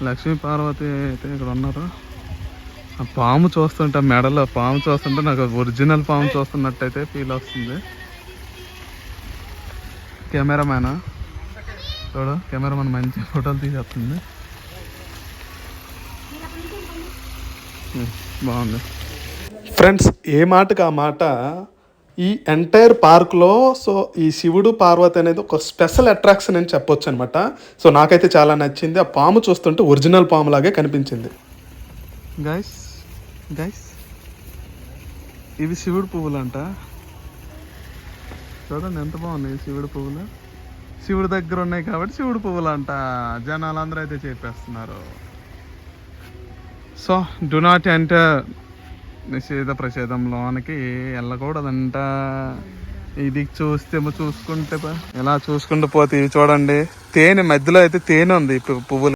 లక్ష్మీ పార్వతి అయితే ఇక్కడ ఉన్నారు. ఆ పాము చూస్తుంటే, మెడలో పాము చూస్తుంటే నాకు ఒరిజినల్ పాము చూస్తున్నట్టయితే ఫీల్ వస్తుంది. కెమెరామ్యాన్ చూడు, కెమెరామ్యాన్ మంచి ఫోటోలు తీసేస్తుంది. బాగుంది ఫ్రెండ్స్. ఏ మాటకు ఆ మాట, ఈ ఎంటైర్ పార్క్లో సో ఈ శివుడు పార్వతి అనేది ఒక స్పెషల్ అట్రాక్షన్ అని చెప్పొచ్చు అనమాట. సో నాకైతే చాలా నచ్చింది. ఆ పాము చూస్తుంటే ఒరిజినల్ పాము లాగే కనిపించింది. గైస్ గైస్ ఇవి శివుడు పువ్వులు అంట. చూడండి ఎంత బాగున్నాయి శివుడు పువ్వులు. శివుడి దగ్గర ఉన్నాయి కాబట్టి శివుడు పువ్వులు అంట. జనాలు అందరూ అయితే చెప్పేస్తున్నారు. సో డు నాట్ ఎంటర్, నిషేధ ప్రషేధంలోనికి వెళ్ళకూడదంట. ఇది చూసుకుంటే ఇలా చూసుకుంటూ పోతే ఇవి చూడండి, తేనె మధ్యలో అయితే తేనె ఉంది పువ్వులు.